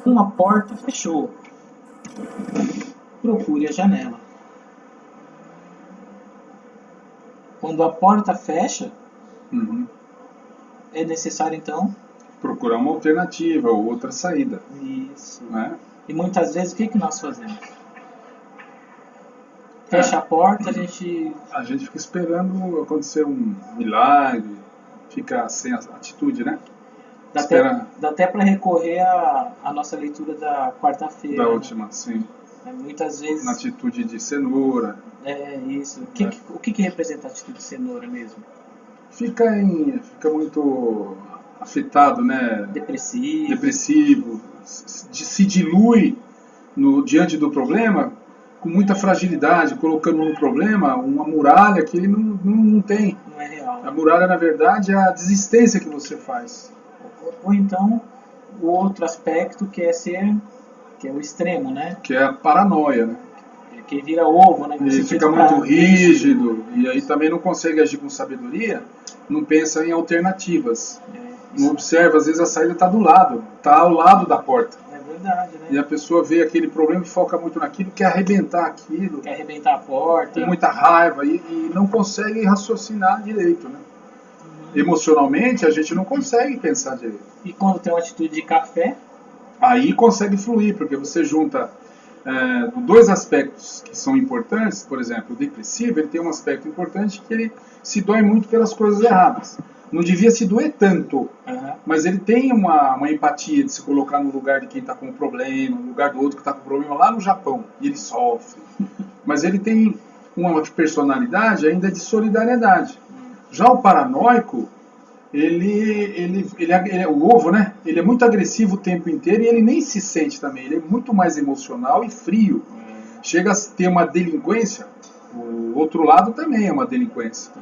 Uma porta fechou. Procure a janela. Quando a porta fecha, é necessário então procurar uma alternativa ou outra saída. Isso. Né? E muitas vezes o que nós fazemos? Fecha a porta, a gente fica esperando acontecer um milagre, fica sem atitude, né? Dá até para recorrer à nossa leitura da quarta-feira. Da última, sim. Muitas vezes... Na atitude de cenoura. Isso. O que representa a atitude de cenoura mesmo? Fica muito afetado, né? Depressivo. Se dilui diante do problema com muita fragilidade, colocando no problema uma muralha que ele não tem. Não é real. A muralha, na verdade, é a desistência que você faz. Ou então, o outro aspecto que é o extremo, né? Que é a paranoia, né? Que vira ovo, né? Ele fica muito rígido, e aí também não consegue agir com sabedoria, não pensa em alternativas. Não observa, às vezes a saída está do lado, está ao lado da porta. É verdade, né? E a pessoa vê aquele problema e foca muito naquilo, quer arrebentar aquilo. Quer arrebentar a porta. Com muita raiva e não consegue raciocinar direito, né? Emocionalmente, a gente não consegue pensar direito. E quando tem uma atitude de café? Aí consegue fluir, porque você junta dois aspectos que são importantes. Por exemplo, o depressivo, ele tem um aspecto importante que ele se dói muito pelas coisas erradas. Não devia se doer tanto, mas ele tem uma empatia de se colocar no lugar de quem está com um problema, no lugar do outro que está com um problema lá no Japão, e ele sofre. Mas ele tem uma personalidade ainda de solidariedade. Já o paranoico, ele é o ovo, né? Ele é muito agressivo o tempo inteiro e ele nem se sente também. Ele é muito mais emocional e frio. Chega a ter uma delinquência. O outro lado também é uma delinquência.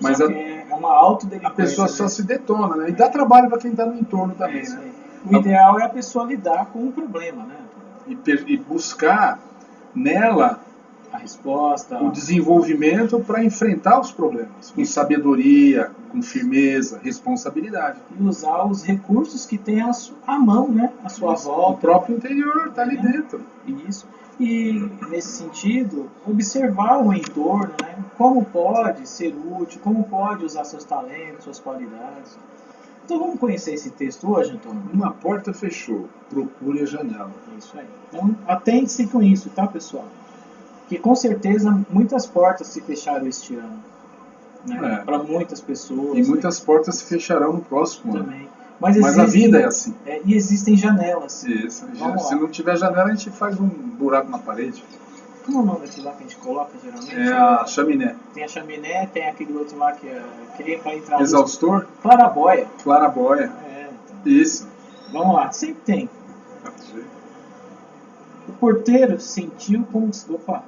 Mas é uma autodelinquência. A pessoa só se detona, né? E dá trabalho para quem está no entorno também, né? O ideal é a pessoa lidar com o problema, né? E buscar nela a resposta, o desenvolvimento para enfrentar os problemas, com sabedoria, com firmeza, responsabilidade. E usar os recursos que tem à mão, né? À sua volta. O próprio interior está ali dentro. Isso. E, nesse sentido, observar o entorno, né? Como pode ser útil, como pode usar seus talentos, suas qualidades. Então vamos conhecer esse texto hoje, Antônio? Uma porta fechou, procure a janela. Isso aí. Então atente-se com isso, tá, pessoal? Que com certeza muitas portas se fecharam este ano. Né? Para muitas pessoas. E muitas portas se fecharão no próximo ano. Também. Mas a vida é assim. E existem janelas. Isso. Se não tiver janela, a gente faz um buraco na parede. Como é o nome daquilo lá que a gente coloca geralmente? É a chaminé. Tem a chaminé, tem aquele outro lá que é para entrar. Exaustor? Clarabóia. Clarabóia. Então. Isso. Vamos lá, sempre tem. O porteiro sentiu como... Opa!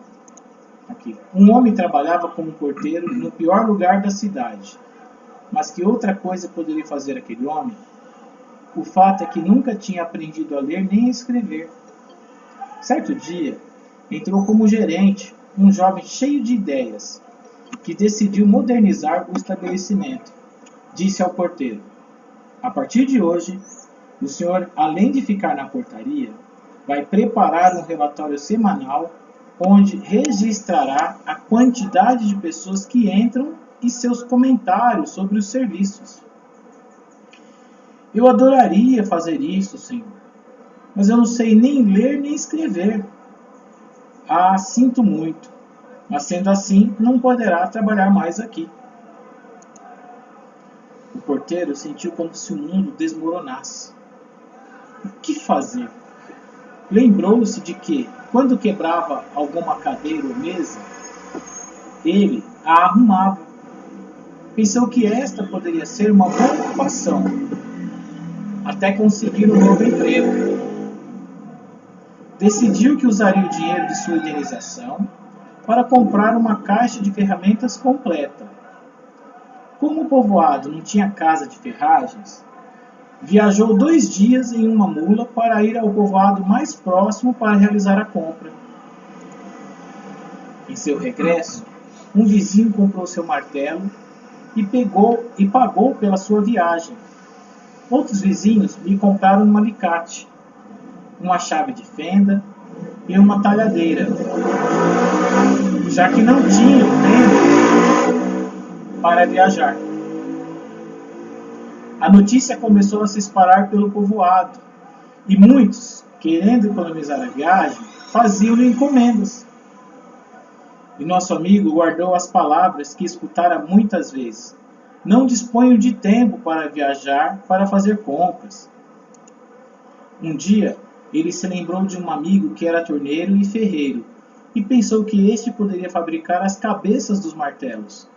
Aqui. Um homem trabalhava como porteiro no pior lugar da cidade. Mas que outra coisa poderia fazer aquele homem? O fato é que nunca tinha aprendido a ler nem a escrever. Certo dia, entrou como gerente um jovem cheio de ideias, que decidiu modernizar o estabelecimento. Disse ao porteiro: a partir de hoje, o senhor, além de ficar na portaria, vai preparar um relatório semanal onde registrará a quantidade de pessoas que entram e seus comentários sobre os serviços. Eu adoraria fazer isso, senhor, mas eu não sei nem ler nem escrever. Ah, sinto muito, mas sendo assim, não poderá trabalhar mais aqui. O porteiro sentiu como se o mundo desmoronasse. O que fazer? Lembrou-se de que, quando quebrava alguma cadeira ou mesa, ele a arrumava. Pensou que esta poderia ser uma boa ocupação, até conseguir um novo emprego. Decidiu que usaria o dinheiro de sua indenização para comprar uma caixa de ferramentas completa. Como o povoado não tinha casa de ferragens, viajou 2 dias em uma mula para ir ao povoado mais próximo para realizar a compra. Em seu regresso, um vizinho comprou seu martelo e pagou pela sua viagem. Outros vizinhos lhe compraram um alicate. uma chave de fenda e uma talhadeira, já que não tinham tempo para viajar. A notícia começou a se espalhar pelo povoado, e muitos, querendo economizar a viagem, faziam-lhe encomendas. E nosso amigo guardou as palavras que escutara muitas vezes. Não disponho de tempo para viajar, para fazer compras. Um dia, ele se lembrou de um amigo que era torneiro e ferreiro, e pensou que este poderia fabricar as cabeças dos martelos.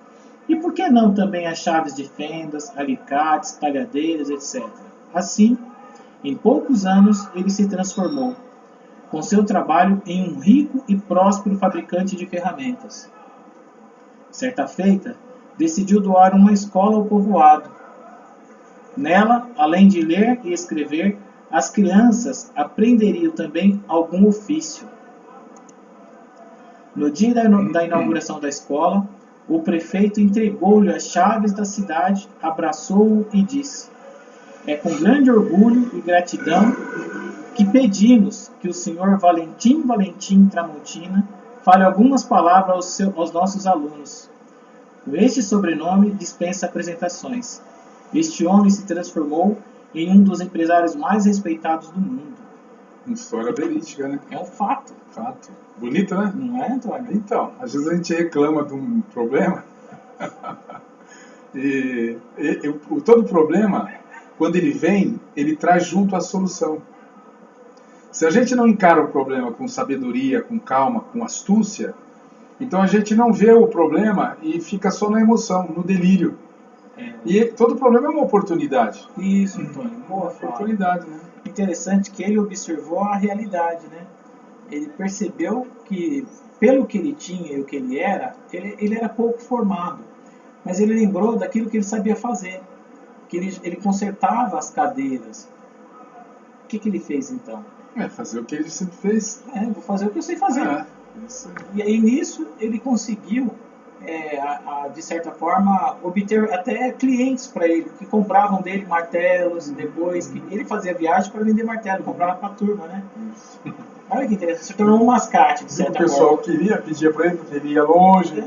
E por que não também as chaves de fendas, alicates, talhadeiras, etc. Assim, em poucos anos, ele se transformou, com seu trabalho, em um rico e próspero fabricante de ferramentas. Certa feita, decidiu doar uma escola ao povoado. Nela, além de ler e escrever, as crianças aprenderiam também algum ofício. No dia da inauguração da escola, o prefeito entregou-lhe as chaves da cidade, abraçou-o e disse: é com grande orgulho e gratidão que pedimos que o senhor Valentim Tramontina fale algumas palavras aos nossos alunos. Com este sobrenome dispensa apresentações. Este homem se transformou em um dos empresários mais respeitados do mundo. Uma história verídica, né? É um fato. Fato. Bonito, né? Não é, Antônio? Então, às vezes a gente reclama de um problema e todo problema, quando ele vem, ele traz junto a solução. Se a gente não encara o problema com sabedoria, com calma, com astúcia, então a gente não vê o problema e fica só na emoção, no delírio. E todo problema é uma oportunidade. Isso, Antônio. Boa oportunidade, né? Interessante que ele observou a realidade, né? Ele percebeu que, pelo que ele tinha e o que ele era pouco formado. Mas ele lembrou daquilo que ele sabia fazer. Que ele consertava as cadeiras. O que ele fez então? Fazer o que ele sempre fez. Vou fazer o que eu sei fazer. E aí nisso ele conseguiu, de certa forma, obter até clientes para ele, que compravam dele martelos, depois que ele fazia viagem para vender martelo, comprava para a turma, né? Olha que interessante, se tornou um mascate, de certa forma. O pessoal pedia para ele, porque ele ia longe.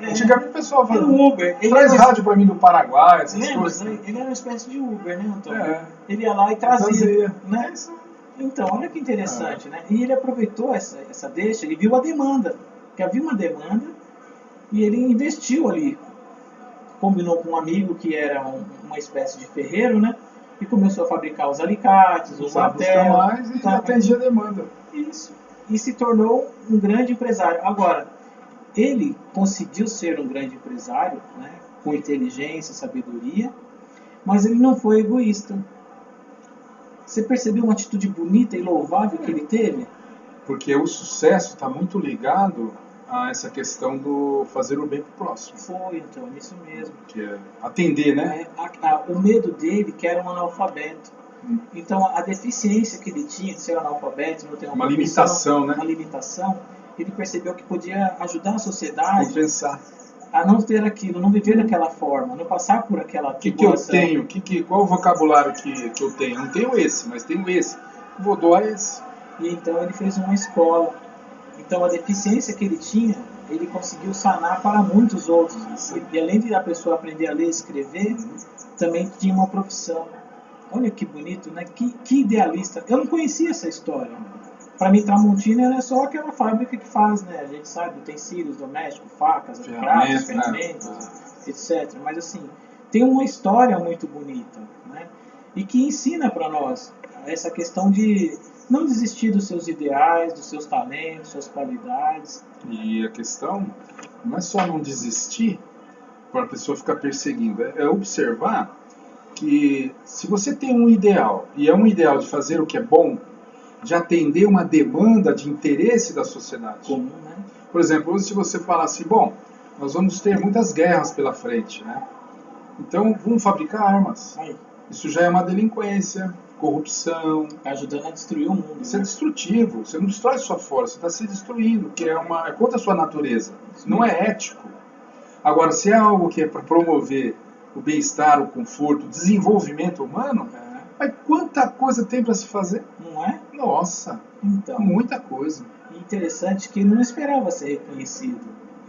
Antigamente o pessoal falava, Uber. Traz rádio para mim do Paraguai, essas coisas. Ele era uma espécie de Uber, né, Antônio? Ele ia lá e trazia. Né? Então, olha que interessante, né? E ele aproveitou essa deixa, ele viu a demanda, que havia uma demanda, e ele investiu ali. Combinou com um amigo que era uma espécie de ferreiro, né? E começou a fabricar os alicates, os martelos. E atendia a demanda. Isso. E se tornou um grande empresário. Agora, ele conseguiu ser um grande empresário, né? Com inteligência, sabedoria, mas ele não foi egoísta. Você percebeu uma atitude bonita e louvável que ele teve? Porque o sucesso está muito ligado a essa questão do fazer o bem para o próximo. Foi, então, isso mesmo. Que é atender, né? O medo dele, que era um analfabeto. Então, a deficiência que ele tinha de ser analfabeto, não ter uma limitação, né? Uma limitação, ele percebeu que podia ajudar a sociedade compensar. A não ter aquilo, não viver daquela forma, não passar por aquela tribulação. O que eu tenho? Qual o vocabulário que eu tenho? Não tenho esse, mas tenho esse. Vou doar esse. E então ele fez uma escola. Então a deficiência que ele tinha, ele conseguiu sanar para muitos outros. E além de a pessoa aprender a ler e escrever, também tinha uma profissão. Olha que bonito, né? Que idealista. Eu não conhecia essa história. Para mim, Tramontina é só aquela fábrica que faz, né? A gente sabe, utensílios domésticos, facas, pratos, ferramentas, etc. Mas assim, tem uma história muito bonita, né? E que ensina para nós essa questão de não desistir dos seus ideais, dos seus talentos, suas qualidades. E a questão não é só não desistir para a pessoa ficar perseguindo, é observar que se você tem um ideal, e é um ideal de fazer o que é bom, de atender uma demanda de interesse da sociedade. Comum, né? Por exemplo, hoje se você falar assim, bom, nós vamos ter muitas guerras pela frente, né? Então vamos fabricar armas. Aí. Isso já é uma delinquência, corrupção. Está ajudando a destruir o mundo. Isso é destrutivo. Você não destrói sua força, você está se destruindo, que é contra a sua natureza. Isso não é ético. Agora, se é algo que é para promover o bem-estar, o conforto, o desenvolvimento humano, mas quanta coisa tem para se fazer? Não é? Nossa, Então, muita coisa. interessante que ele não esperava ser reconhecido.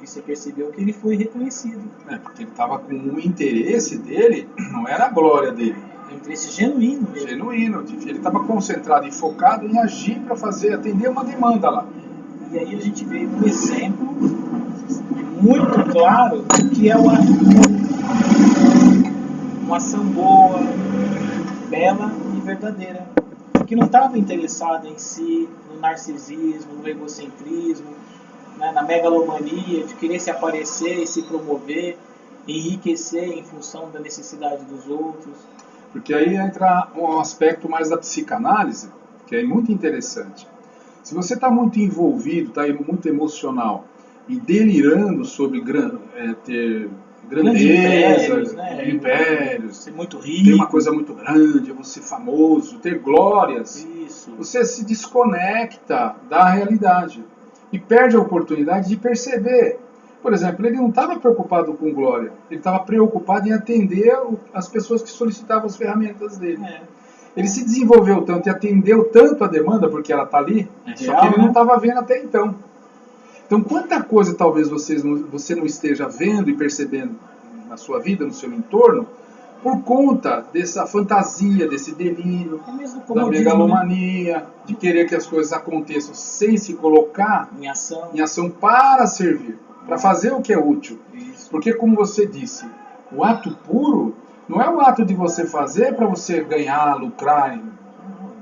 E você percebeu que ele foi reconhecido. Porque ele estava com o interesse dele, não era a glória dele. É um interesse genuíno mesmo. Genuíno. Ele estava concentrado e focado em agir para atender uma demanda lá. E aí a gente vê um exemplo muito claro do que é uma ação boa, bela e verdadeira. Que não estava interessado em si, no narcisismo, no egocentrismo, né, na megalomania de querer se aparecer e se promover, enriquecer em função da necessidade dos outros. Porque aí entra um aspecto mais da psicanálise, que é muito interessante. Se você está muito envolvido, está muito emocional e delirando sobre ter grandeza, impérios, ser muito rico, ter uma coisa muito grande, você famoso, ter glórias, isso. Você se desconecta da realidade e perde a oportunidade de perceber. Por exemplo, ele não estava preocupado com glória, ele estava preocupado em atender as pessoas que solicitavam as ferramentas dele. Ele se desenvolveu tanto e atendeu tanto a demanda, porque ela está ali, só que ele não estava vendo até então. Então, quanta coisa talvez você não esteja vendo e percebendo na sua vida, no seu entorno, por conta dessa fantasia, desse delírio, da megalomania, né? De querer que as coisas aconteçam sem se colocar em ação para servir, para fazer o que é útil. Isso. Porque, como você disse, o ato puro não é o ato de você fazer para você ganhar, lucrar.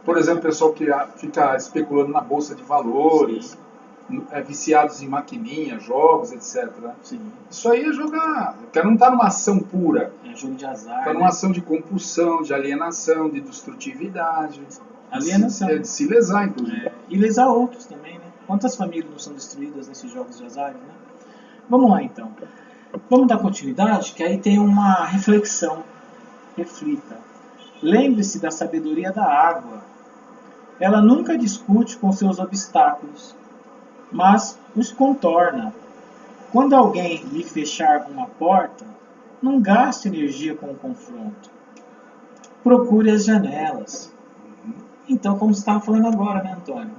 Por exemplo, o pessoal que fica especulando na bolsa de valores, viciados em maquininha, jogos, etc. Sim. Isso aí é jogar. O cara não está numa ação pura. É jogo de azar. Está numa ação de compulsão, de alienação, de destrutividade. Alienação. De se lesar, inclusive. E lesar outros também, né? Quantas famílias não são destruídas nesses jogos de azar, né? Vamos lá, então. Vamos dar continuidade, que aí tem uma reflexão. Reflita. Lembre-se da sabedoria da água. Ela nunca discute com seus obstáculos, mas os contorna. Quando alguém lhe fechar uma porta, não gaste energia com o confronto. Procure as janelas. Então, como você estava falando agora, né, Antônio?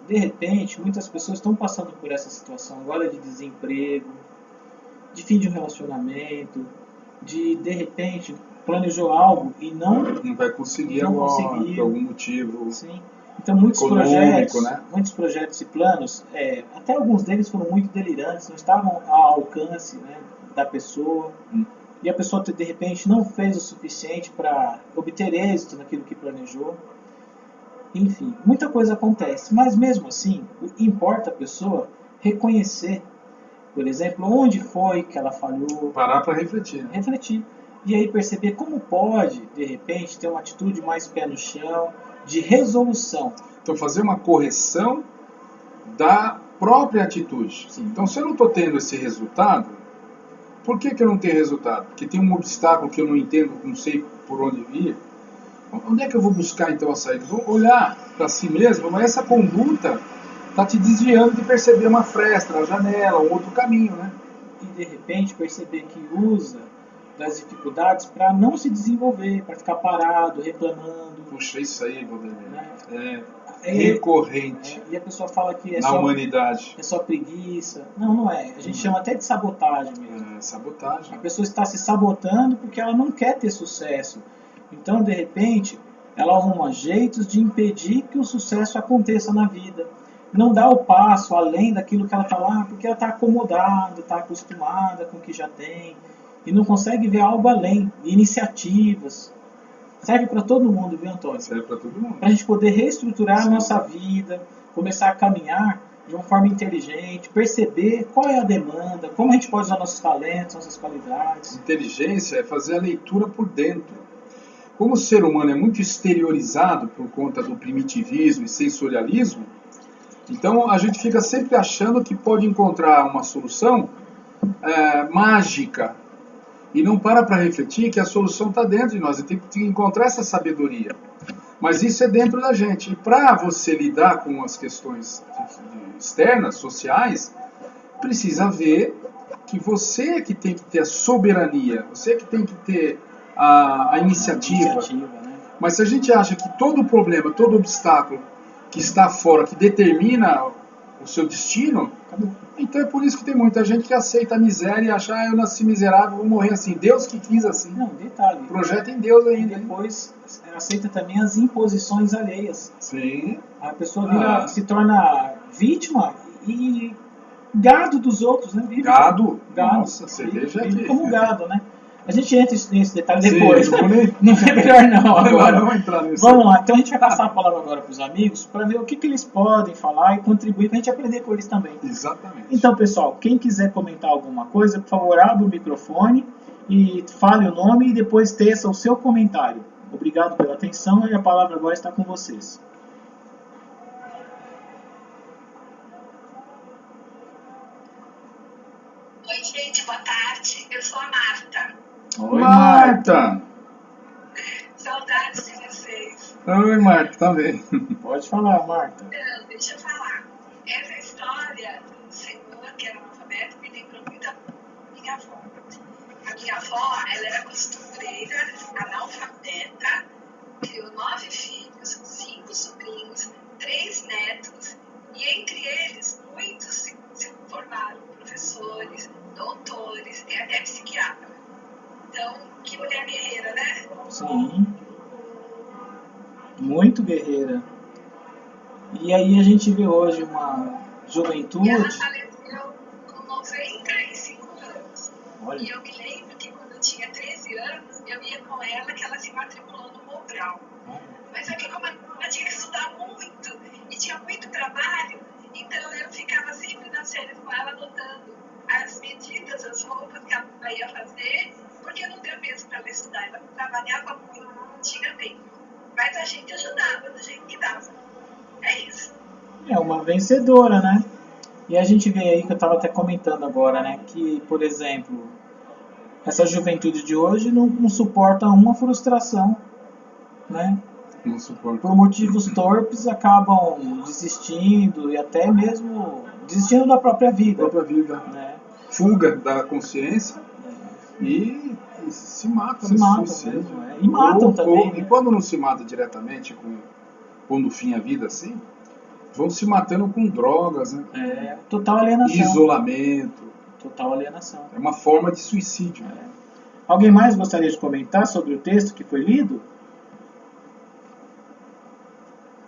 De repente, muitas pessoas estão passando por essa situação agora de desemprego, de fim de um relacionamento, de repente, planejou algo e não vai conseguir agora, por algum motivo. Sim. Então, muitos projetos e planos, até alguns deles foram muito delirantes, não estavam ao alcance, né, da pessoa. E a pessoa, de repente, não fez o suficiente para obter êxito naquilo que planejou. Enfim, muita coisa acontece. Mas, mesmo assim, importa a pessoa reconhecer, por exemplo, onde foi que ela falhou. Parar para refletir. Refletir. E aí perceber como pode, de repente, ter uma atitude mais pé no chão, de resolução. Então, fazer uma correção da própria atitude. Sim. Então, se eu não estou tendo esse resultado, por que eu não tenho resultado? Porque tem um obstáculo que eu não entendo, não sei por onde vir. Onde é que eu vou buscar, então, a saída? Vou olhar para si mesmo, mas essa conduta está te desviando de perceber uma fresta, uma janela, um outro caminho, né? E, de repente, perceber que usa das dificuldades para não se desenvolver, para ficar parado, reclamando. Puxa, isso aí, Valdemir, né? Recorrente. E a pessoa fala que na humanidade. É só preguiça. Não é. A gente chama até de sabotagem mesmo. Sabotagem. A pessoa está se sabotando porque ela não quer ter sucesso. Então, de repente, ela arruma jeitos de impedir que o sucesso aconteça na vida. Não dá o passo além daquilo que ela está lá, porque ela está acomodada, está acostumada com o que já tem. E não consegue ver algo além, iniciativas. Serve para todo mundo, viu, Antônio? Serve para todo mundo. Para a gente poder reestruturar a nossa vida, começar a caminhar de uma forma inteligente, perceber qual é a demanda, como a gente pode usar nossos talentos, nossas qualidades. Inteligência é fazer a leitura por dentro. Como o ser humano é muito exteriorizado por conta do primitivismo e sensorialismo, então a gente fica sempre achando que pode encontrar uma solução mágica. E não para refletir que a solução está dentro de nós. E tem que encontrar essa sabedoria. Mas isso é dentro da gente. E para você lidar com as questões externas, sociais, precisa ver que você é que tem que ter a soberania. Você é que tem que ter a iniciativa. Né? Mas se a gente acha que todo problema, todo obstáculo que está fora, que determina o seu destino, Acabou. então é por isso que tem muita gente que aceita a miséria e acha, eu nasci miserável, vou morrer assim. Deus que quis assim. Não, detalhe. Projeta em Deus E ainda. hein? depois aceita também as imposições alheias. Sim. A pessoa se torna vítima e gado dos outros, né? Vive, Gado. gado. Nossa, cerveja Vive aqui. como gado, né? A gente entra nesse detalhe Sim, depois. não vou nem- Não é melhor não agora. Vamos entrar nisso. Vamos lá, então a gente vai passar a palavra agora para os amigos para ver o que eles podem falar e contribuir para a gente aprender com eles também. Exatamente. Então, pessoal, quem quiser comentar alguma coisa, por favor, abra o microfone e fale o nome e depois teça o seu comentário. Obrigado pela atenção e a palavra agora está com vocês. Oi, gente, boa tarde. Eu sou a Marta. Oi, Marta. Saudades de vocês. Oi, Marta, tá bem. Pode falar, Marta. Então, deixa eu falar. Essa história do senhor que era analfabeto me lembrou muito a minha avó. A minha avó, ela era costureira, analfabeta, criou 9 filhos, 5 sobrinhos, 3 netos, e entre eles, muitos se formaram professores, doutores e até psiquiatra. Então, que mulher guerreira, né? Sim. Muito guerreira. E aí a gente vê hoje uma juventude. E ela faleceu com 95 anos. Olha, E eu me lembro que quando eu tinha 13 anos, eu ia com ela que ela se matriculou no Mobral. Mas só que como ela tinha que estudar muito e tinha muito trabalho, então eu ficava sempre nas férias com ela anotando as medidas, as roupas que ela ia fazer, porque não deu mesmo para ela estudar. Ela trabalhava muito, não tinha tempo. Mas a gente ajudava do jeito que dava. É isso. é uma vencedora, né? E a gente vê aí que eu estava até comentando agora, né? Que, por exemplo, essa juventude de hoje não suporta uma frustração, né? Não suporto. Por motivos torpes acabam desistindo e até mesmo desistindo da própria vida, Própria vida. né? Fuga da consciência e se mata. Se né? matam Suicídio. mesmo, é. E matam também, E né? quando não se mata diretamente, pondo fim à vida assim, vão se matando com drogas, né? É total alienação. Isolamento. Total alienação. É uma forma de suicídio. Alguém mais gostaria de comentar sobre o texto que foi lido?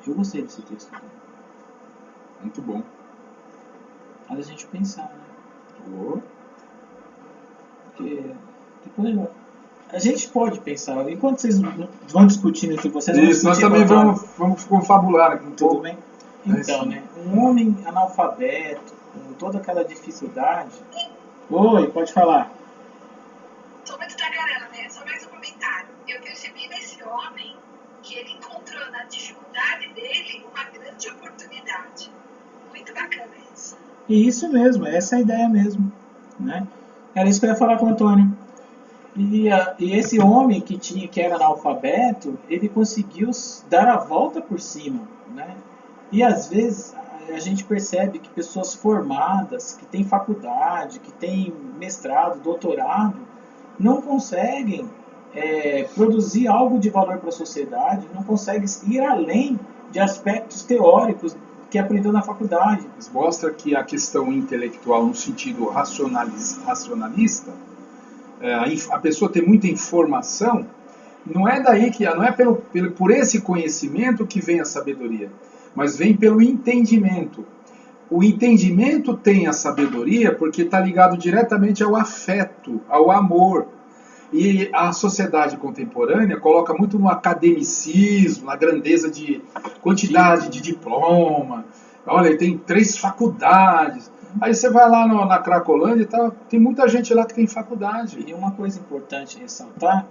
Eu gostei desse texto. Muito bom. Faz a gente pensar, né? Oh, Porque depois a gente pode pensar. Enquanto vocês vão discutindo entre vocês, isso, nós também vamos confabular aqui um Tudo pouco. bem? É Então, isso. né? Um homem analfabeto, com toda aquela dificuldade. Oi, pode falar. Sou muito tagarela, né? Só mais um comentário. Eu percebi nesse homem que ele encontrou na dificuldade dele uma grande oportunidade. Muito bacana isso. E isso mesmo, essa é a ideia mesmo, né? Era isso que eu ia falar com o Antônio. E esse homem que era analfabeto, ele conseguiu dar a volta por cima, né? E às vezes a gente percebe que pessoas formadas, que têm faculdade, que têm mestrado, doutorado, não conseguem produzir algo de valor para a sociedade, não conseguem ir além de aspectos teóricos que aprendeu na faculdade. Mostra que a questão intelectual, no sentido racionalista, a pessoa ter muita informação, não é daí que não é por esse conhecimento que vem a sabedoria, mas vem pelo entendimento. O entendimento tem a sabedoria porque está ligado diretamente ao afeto, ao amor. E a sociedade contemporânea coloca muito no academicismo, na grandeza de quantidade de diploma. Olha, ele tem 3 faculdades. Aí você vai lá na Cracolândia e tá, tem muita gente lá que tem faculdade. E uma coisa importante ressaltar,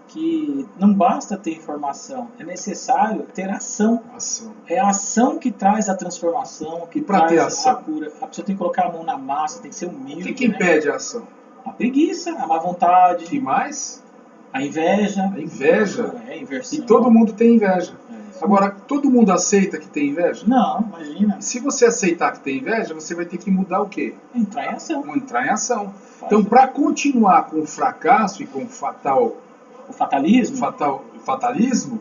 que não basta ter informação, é necessário ter ação. Ação. É a ação que traz a transformação, que E pra traz ter a ação? cura. A pessoa tem que colocar a mão na massa, tem que ser O humilde. que né? impede a ação? A preguiça, a má vontade, E mais? a inveja. A inveja. A inversão. E todo mundo tem inveja. É isso. Agora, todo mundo aceita que tem inveja? Não, imagina. Se você aceitar que tem inveja, você vai ter que mudar o quê? Entrar em ação. Entrar em ação. Então, para continuar com o fracasso e com o O fatalismo, fatalismo,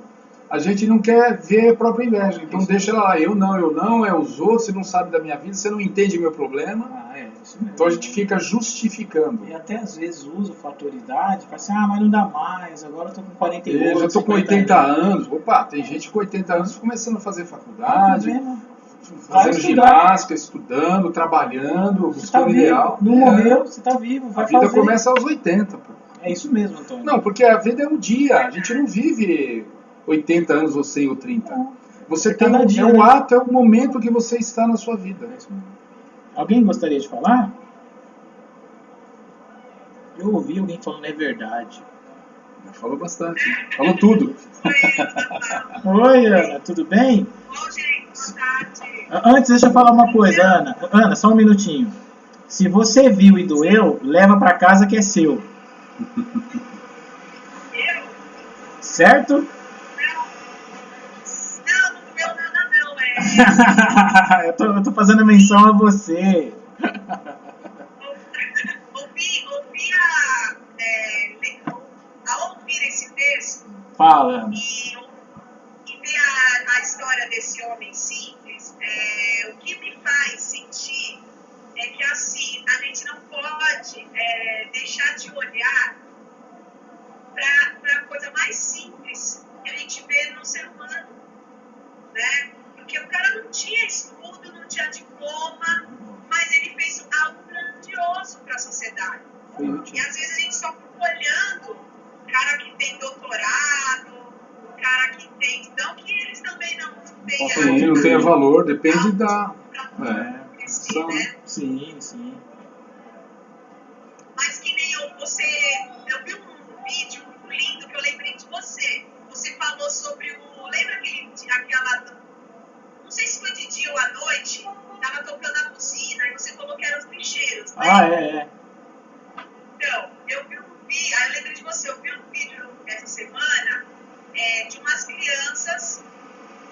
a gente não quer ver a própria inveja. Então deixa ela lá, eu não, é os outros, você não sabe da minha vida, você não entende meu problema. Isso mesmo. Então a gente fica justificando. E até às vezes usa o fator idade, fala assim, mas não dá mais, agora eu tô com 48, Eu já tô com 80 anos. Opa, tem gente com 80 anos começando a fazer faculdade, fazendo ginástica, estudando, trabalhando, buscando ideal. Não morreu, você tá vivo, vai fazer. A vida começa aos 80, pô. É isso mesmo, Antônio. Não, porque a vida é um dia, a gente não vive 80 anos ou 100 ou 30. Não. Você tem cada dia, o ato, é o momento que você está na sua vida. É isso mesmo. Alguém gostaria de falar? Eu ouvi alguém falando é verdade. Falou bastante, falou tudo. Oi, Ana, tudo bem? Oi, gente, boa tarde. Antes, deixa eu falar uma coisa, Ana. Ana, só um minutinho. Se você viu e doeu, leva pra casa que é seu. Eu? Certo? Não doeu nada não, eu tô fazendo menção a você. Ao ouvir esse texto Fala, Ana. e ver a história desse homem simples, o que me faz sentir é que assim, a gente não pode deixar de olhar para a coisa mais simples que a gente vê no ser humano, né? Porque o cara não tinha estudo, não tinha diploma, mas ele fez algo grandioso para a sociedade. E às vezes a gente só fica olhando o cara que tem doutorado, o cara que tem... Não que eles também não tenham... Não tenha valor, depende da... né? Sim. Mas que nem eu vi um vídeo muito lindo que eu lembrei de você. Você falou sobre o... Lembra aquela... Não sei se foi de dia ou à noite, tava tocando a buzina e você falou que eram os lixeiros, né? Então, eu lembrei de você, eu vi um vídeo essa semana de umas crianças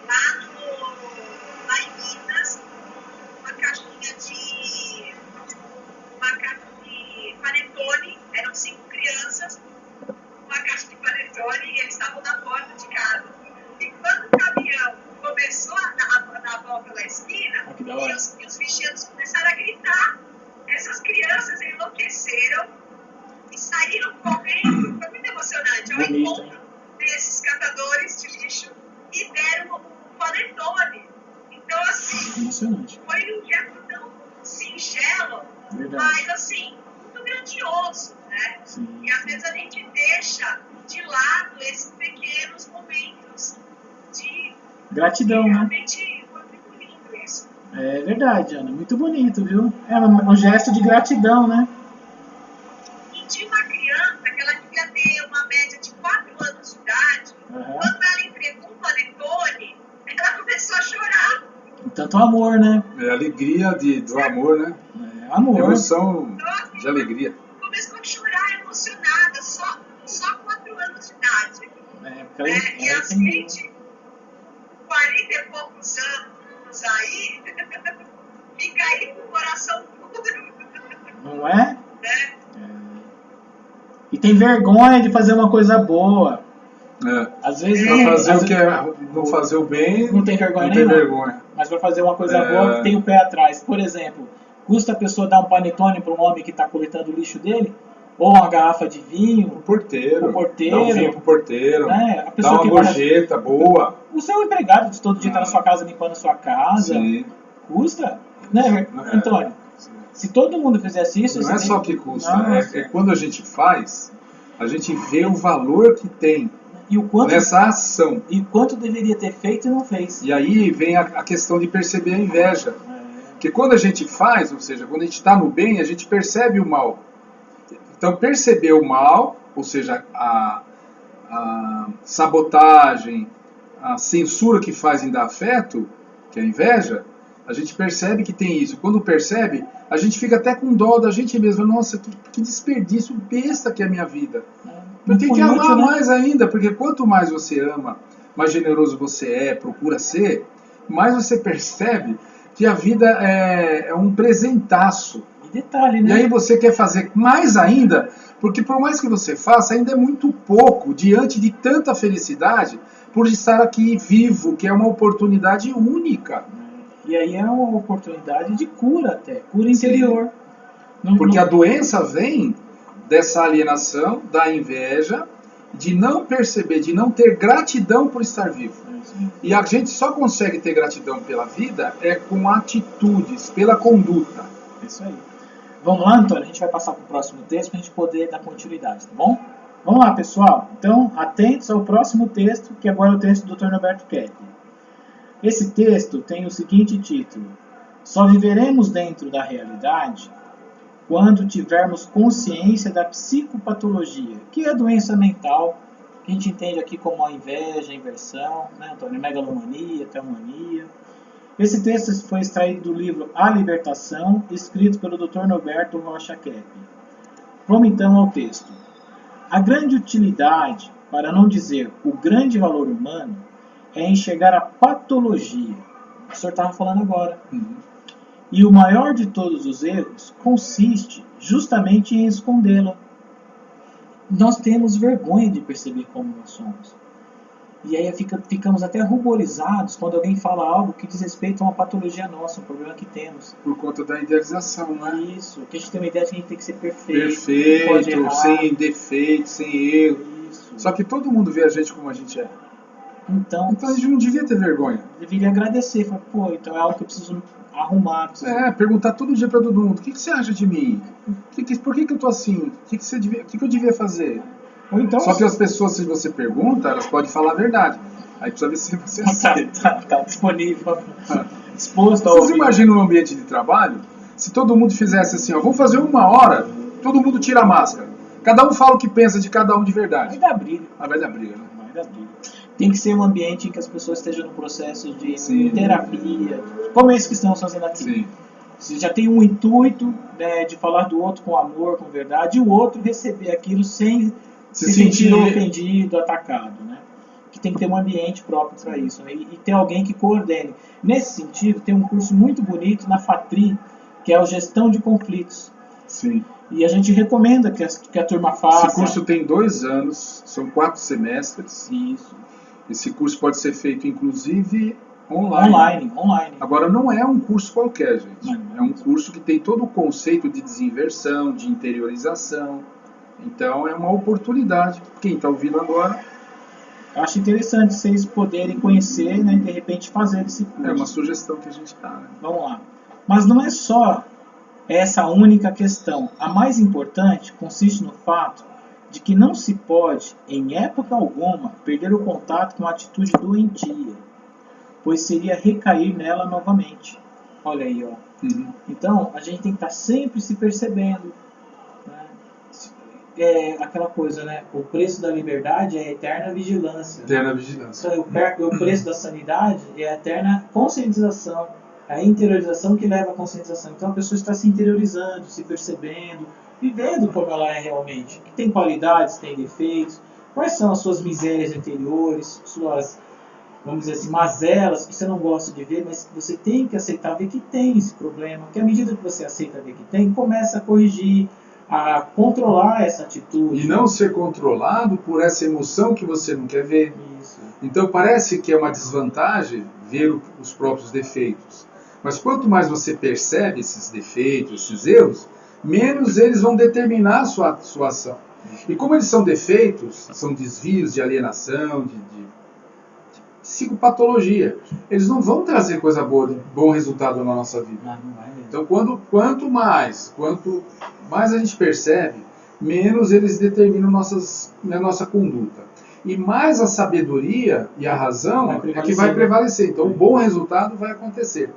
lá em Minas, uma caixinha de panetone, eram 5 crianças, uma caixa de panetone e eles estavam na porta de casa. E quando o caminhão começou a dar a volta na esquina, e os bicheiros começaram a gritar, essas crianças enlouqueceram e saíram correndo. Foi muito emocionante. Ao encontro desses catadores de lixo e deram o panetone. Então, assim, foi um gesto tão singelo, mas, assim, muito grandioso, né? Sim. E às vezes a gente deixa de lado esses pequenos momentos de gratidão, né? Realmente foi muito lindo isso. É verdade, Ana. Muito bonito, viu? É um gesto de gratidão, né? E tinha uma criança que ela devia ter uma média de 4 anos de idade. Quando ela entregou um panetone, ela começou a chorar. Tanto amor, né? É alegria do amor, né? É amor. Emoção de alegria. Começou a chorar emocionada, só 4 anos de idade. E a gente, 40 e poucos anos aí, fica aí com o coração duro. Não é? E tem vergonha de fazer uma coisa boa. Às vezes não fazer o bem, não tem vergonha nenhuma. Mas para fazer uma coisa boa, tem o pé atrás. Por exemplo, custa a pessoa dar um panetone para um homem que está coletando o lixo dele? Ou uma garrafa de vinho? O porteiro. Dá um vinho pro porteiro. Né? Dá uma gorjeta boa. O seu empregado de todo dia está na sua casa limpando a sua casa. Sim. Custa? Né, Antônio? Se todo mundo fizesse isso... Não é só que custa. É quando a gente faz, a gente vê o valor que tem e o quanto, nessa ação. E o quanto deveria ter feito e não fez. E aí vem a questão de perceber a inveja. Porque quando a gente faz, ou seja, quando a gente está no bem, a gente percebe o mal. Então, perceber o mal, ou seja, a sabotagem, a censura que fazem da afeto, que é a inveja, a gente percebe que tem isso. Quando percebe, a gente fica até com dó da gente mesmo. Nossa, que desperdício besta que é a minha vida. Eu tenho que amar mais ainda, porque quanto mais você ama, mais generoso você procura ser, mais você percebe que a vida é um presentaço. Detalhe, né? E aí você quer fazer mais ainda, porque por mais que você faça, ainda é muito pouco diante de tanta felicidade por estar aqui vivo, que é uma oportunidade única. E aí é uma oportunidade de cura até, cura interior. Porque a doença vem dessa alienação, da inveja, de não perceber, de não ter gratidão por estar vivo. E a gente só consegue ter gratidão pela vida com atitudes, pela conduta. Isso aí. Vamos lá, Antônio? A gente vai passar para o próximo texto para a gente poder dar continuidade, tá bom? Vamos lá, pessoal. Então, atentos ao próximo texto, que agora é o texto do Dr. Norberto Kepp. Esse texto tem o seguinte título: Só viveremos dentro da realidade quando tivermos consciência da psicopatologia, que é a doença mental, que a gente entende aqui como a inveja, a inversão, né, Antônio? Megalomania, teomania. Esse texto foi extraído do livro A Libertação, escrito pelo Dr. Norberto Rocha Kepp. Vamos então ao texto. A grande utilidade, para não dizer o grande valor humano, é enxergar a patologia. O senhor estava falando agora. E o maior de todos os erros consiste justamente em escondê-la. Nós temos vergonha de perceber como nós somos. E aí ficamos até ruborizados quando alguém fala algo que diz respeito a uma patologia nossa, um problema que temos. Por conta da idealização, né? Isso, que a gente tem uma ideia de que a gente tem que ser perfeito. Perfeito, sem defeito, sem erro. Isso. Só que todo mundo vê a gente como a gente é. Então a gente não devia ter vergonha. Deveria agradecer, falar, pô, então é algo que eu preciso arrumar. Perguntar todo dia para todo mundo, o que você acha de mim? Por que eu tô assim? O que eu devia fazer? Ou então, só que as pessoas, se você pergunta, elas podem falar a verdade. Aí precisa ver se você aceita. Tá disponível, disposto a Vocês ouvir. imaginam um ambiente de trabalho? Se todo mundo fizesse assim, ó, vamos fazer 1 hora, todo mundo tira a máscara. Cada um fala o que pensa de cada um de verdade. Vai dar briga. Vai dar briga, né? Vai dar briga. Tem que ser um ambiente em que as pessoas estejam no processo de Sim. terapia, como esse que estamos fazendo aqui. Sim. Você já tem um intuito, né, de falar do outro com amor, com verdade, e o outro receber aquilo sem se sentir ofendido, atacado, né? Que tem que ter um ambiente próprio para isso, né? E ter alguém que coordene. Nesse sentido, tem um curso muito bonito na FATRI, que é o Gestão de Conflitos. Sim. E a gente recomenda que a turma faça. Esse curso tem 2 anos, são 4 semestres. Isso. Esse curso pode ser feito, inclusive, online. Agora, não é um curso qualquer, gente. Não. É um curso que tem todo o conceito de desinversão, de interiorização. Então, é uma oportunidade. Quem está ouvindo agora... Eu acho interessante vocês poderem conhecer, né, e de repente fazer esse curso. É uma sugestão que a gente dá. Né? Vamos lá. Mas não é só essa única questão. A mais importante consiste no fato de que não se pode, em época alguma, perder o contato com a atitude doentia, pois seria recair nela novamente. Olha aí, ó. Então, a gente tem que estar sempre se percebendo. É aquela coisa, né? O preço da liberdade é a eterna vigilância. Eterna vigilância. Então, o preço da sanidade é a eterna conscientização, a interiorização que leva à conscientização. Então a pessoa está se interiorizando, se percebendo, vivendo como ela é realmente. Que tem qualidades, tem defeitos, quais são as suas misérias interiores, suas, vamos dizer assim, mazelas que você não gosta de ver, mas que você tem que aceitar, ver que tem esse problema. Que à medida que você aceita ver que tem, começa a corrigir, a controlar essa atitude. E não ser controlado por essa emoção que você não quer ver. Isso. Então parece que é uma desvantagem ver os próprios defeitos. Mas quanto mais você percebe esses defeitos, esses erros, menos eles vão determinar a sua ação. E como eles são defeitos, são desvios de alienação, de psicopatologia, eles não vão trazer coisa boa, bom resultado na nossa vida. Não vai mesmo. Então quanto mais a gente percebe, menos eles determinam a nossa conduta. E mais a sabedoria e a razão é que vai prevalecer. Então o bom resultado vai acontecer.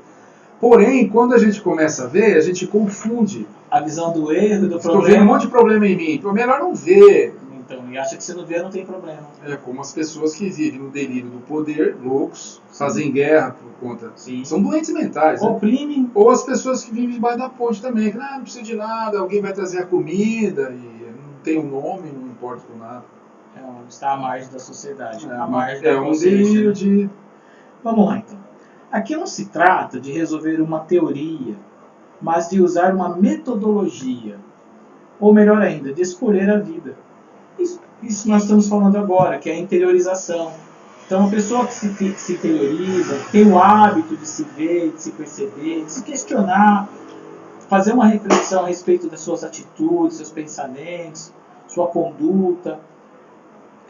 Porém, quando a gente começa a ver, a gente confunde. A visão do erro e do Estou problema. vendo um monte de problema em mim. Então é melhor não ver. Então, e acha que se não vê, não tem problema. É como as pessoas que vivem no delírio do poder, loucos, fazem guerra por conta. Sim. São doentes mentais. Né? Oprimem. Ou as pessoas que vivem debaixo da ponte também. Que não precisa de nada, alguém vai trazer a comida e não tem um nome, não importa com nada. Está à margem da sociedade. Um delírio de... Vamos lá, então. Aqui não se trata de resolver uma teoria, mas de usar uma metodologia. Ou melhor ainda, de escolher a vida. Isso nós estamos falando agora, que é a interiorização. Então, uma pessoa que se interioriza, que tem o hábito de se ver, de se perceber, de se questionar, fazer uma reflexão a respeito das suas atitudes, seus pensamentos, sua conduta.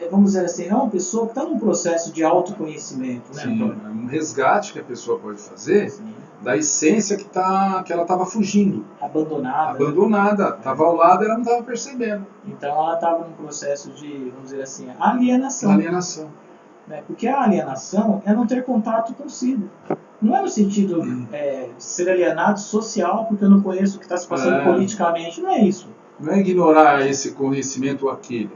Vamos dizer assim, é uma pessoa que está num processo de autoconhecimento, né, Sim, Antônio? é um resgate que a pessoa pode fazer Sim. da essência que ela estava fugindo. Abandonada. Abandonada. Estava ao lado e ela não estava percebendo. Então ela estava num processo de, vamos dizer assim, alienação. Alienação. Né? Porque a alienação é não ter contato consigo. Não é no sentido de ser alienado social, porque eu não conheço o que está se passando politicamente. Não é isso. Não é ignorar esse conhecimento ou aquele.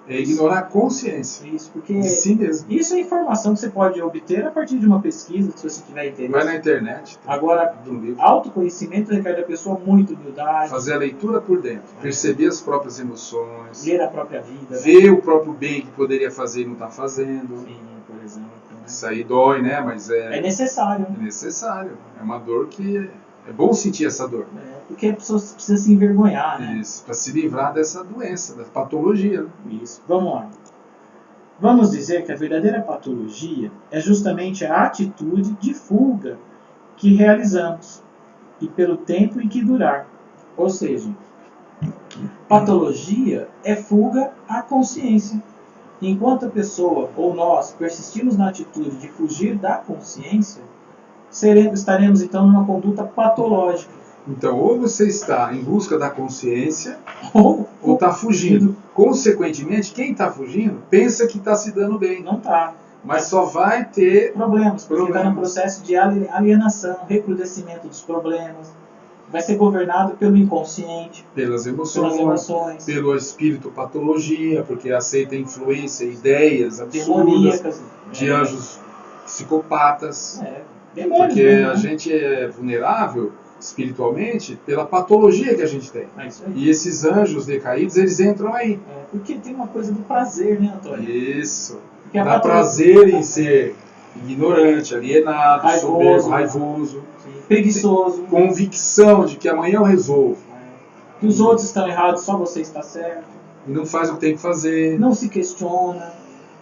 É ignorar a consciência Isso, porque de si mesmo. Isso é informação que você pode obter a partir de uma pesquisa, se você tiver interesse. Vai na internet. Agora, autoconhecimento requer da pessoa muita humildade. Fazer a leitura por dentro. Perceber as próprias emoções. Ler a própria vida. Ver o próprio bem que poderia fazer e não está fazendo. Sim, por exemplo. Né? Isso aí dói, né? Mas é necessário. É necessário. É uma dor que é bom sentir essa dor. Porque a pessoa precisa se envergonhar, né? Isso, para se livrar dessa doença, da patologia. Isso. Vamos lá. Vamos dizer que a verdadeira patologia é justamente a atitude de fuga que realizamos e pelo tempo em que durar. Ou seja, patologia é fuga à consciência. Enquanto a pessoa ou nós persistimos na atitude de fugir da consciência, estaremos então numa conduta patológica. Então, ou você está em busca da consciência, ou está fugindo. Consequentemente, quem está fugindo pensa que está se dando bem. Não está. Mas só vai ter problemas, porque está no processo de alienação, recrudescimento dos problemas. Vai ser governado pelo inconsciente, pelas emoções, pelo espírito patologia, porque aceita influência, ideias absurdas de anjos psicopatas. Porque a gente é vulnerável espiritualmente pela patologia que a gente tem. E esses anjos decaídos, eles entram aí. Porque tem uma coisa do prazer, né, Antônio? Isso. Dá prazer em ser ignorante, alienado, soberbo, raivoso, preguiçoso. Convicção de que amanhã eu resolvo. Que os outros estão errados, só você está certo. E não faz o que tem que fazer. Não se questiona.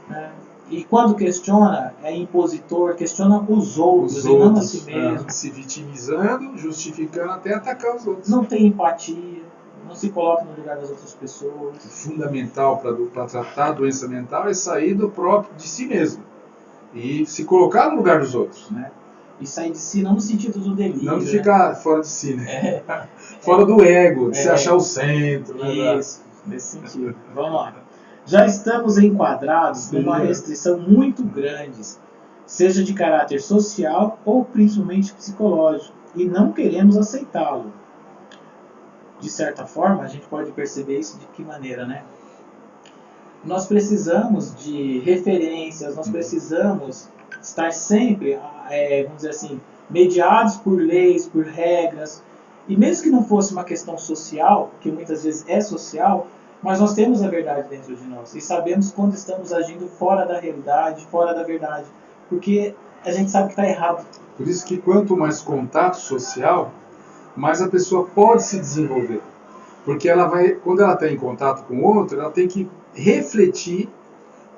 Né? E quando questiona, é impositor, questiona os outros e não a si mesmo. Se vitimizando, justificando até atacar os outros. Não tem empatia, não se coloca no lugar das outras pessoas. O fundamental para tratar a doença mental é sair de si mesmo. E se colocar no lugar dos outros. Né? E sair de si não no sentido do delírio. Não de ficar fora de si, né? Fora do ego, de se achar o centro. Isso, nesse sentido. Vamos lá. Já estamos enquadrados numa restrição muito grande, seja de caráter social ou principalmente psicológico, e não queremos aceitá-lo. De certa forma, a gente pode perceber isso de que maneira, né? Nós precisamos de referências, nós precisamos estar sempre, vamos dizer assim, mediados por leis, por regras, e mesmo que não fosse uma questão social, que muitas vezes é social, mas nós temos a verdade dentro de nós e sabemos quando estamos agindo fora da realidade, fora da verdade, porque a gente sabe que está errado. Por isso que quanto mais contato social, mais a pessoa pode se desenvolver. Porque quando ela está em contato com o outro, ela tem que refletir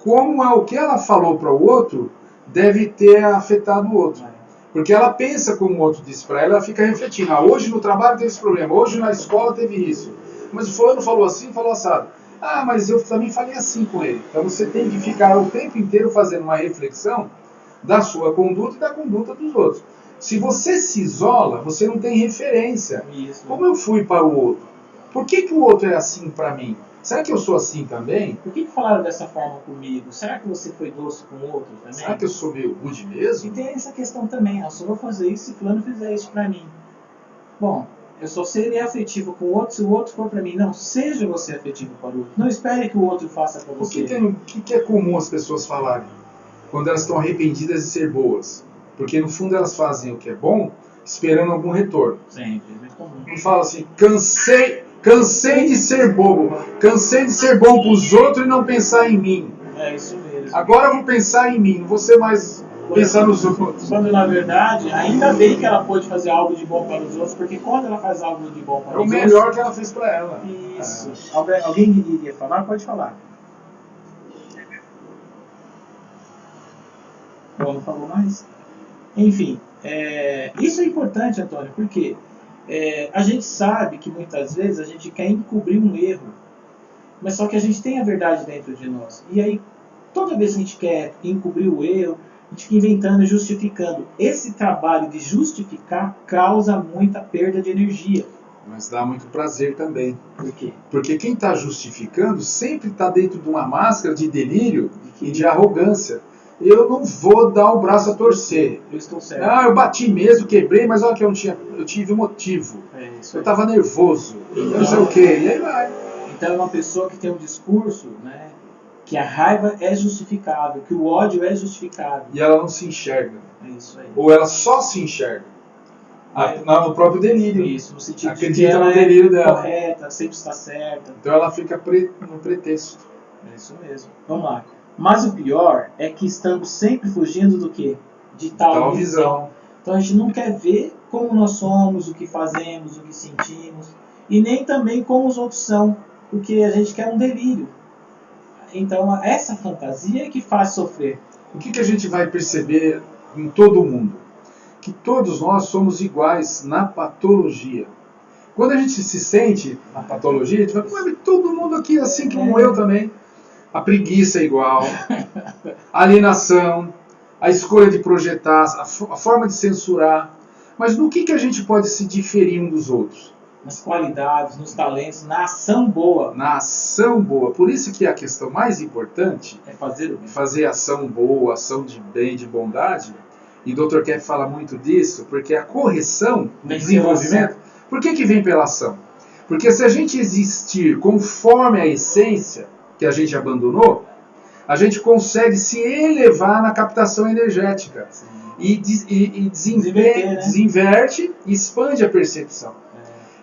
como o que ela falou para o outro deve ter afetado o outro. Porque ela pensa como o outro disse para ela fica refletindo. Hoje no trabalho teve esse problema, hoje na escola teve isso. Mas o fulano falou assim, falou assado. Mas eu também falei assim com ele. Então você tem que ficar o tempo inteiro fazendo uma reflexão da sua conduta e da conduta dos outros. Se você se isola, você não tem referência. Isso. Como eu fui para o outro? Por que o outro é assim para mim? Será que eu sou assim também? Por que falaram dessa forma comigo? Será que você foi doce com o outro também? Será que eu sou meio rude mesmo? E tem essa questão também. Eu só vou fazer isso se fulano fizer isso para mim. Bom, eu só serei afetivo com o outro se o outro for para mim. Não, seja você afetivo para o outro. Não espere que o outro faça para você. O que é comum as pessoas falarem quando elas estão arrependidas de ser boas? Porque no fundo elas fazem o que é bom, esperando algum retorno. Sempre, é muito comum. Não fala assim, cansei de ser bobo, cansei de ser bom para os outros e não pensar em mim. É isso mesmo. Agora eu vou pensar em mim, não vou ser mais pensar nos outros. Quando na verdade, ainda bem que ela pôde fazer algo de bom para os outros, porque quando ela faz algo de bom para os outros... É o melhor que ela fez para ela. Isso. Alguém iria falar? Pode falar. Bom, não falou mais. Enfim, isso é importante, Antônio, porque a gente sabe que muitas vezes a gente quer encobrir um erro, mas só que a gente tem a verdade dentro de nós. E aí, toda vez que a gente quer encobrir o erro, a gente fica inventando e justificando. Esse trabalho de justificar causa muita perda de energia. Mas dá muito prazer também. Por quê? Porque quem está justificando sempre está dentro de uma máscara de delírio e de arrogância. Eu não vou dar o braço a torcer. Eu estou certo. Ah, eu bati mesmo, quebrei, mas olha que eu tive um motivo. Isso Eu aí. estava nervoso, eu não sei o quê. E aí vai. Então é uma pessoa que tem um discurso, né, que a raiva é justificável, que o ódio é justificável. E ela não se enxerga. É isso aí. Ou ela só se enxerga. No próprio delírio. Isso, no sentido de que Acredita ela no delírio é dela. correta, sempre está certa. Então ela fica no pretexto. É isso mesmo. Vamos lá. Mas o pior é que estamos sempre fugindo do quê? De tal visão. Então a gente não quer ver como nós somos, o que fazemos, o que sentimos, e nem também como os outros são, porque a gente quer um delírio. Então essa fantasia é que faz sofrer. O que a gente vai perceber em todo o mundo? Que todos nós somos iguais na patologia. Quando a gente se sente na patologia, a gente vai, mas todo mundo aqui é assim como eu também. A preguiça é igual, a alienação, a escolha de projetar, a forma de censurar. Mas no que a gente pode se diferir um dos outros? Nas qualidades, nos talentos, na ação boa. Na ação boa. Por isso que a questão mais importante É fazer o bem. Fazer ação boa, ação de bem, de bondade. E o Dr. Keff fala muito disso, porque a correção, o desenvolvimento, por que vem pela ação? Porque se a gente existir conforme a essência que a gente abandonou, a gente consegue se elevar na captação energética. Sim. E Desinverte, desinverte e expande a percepção.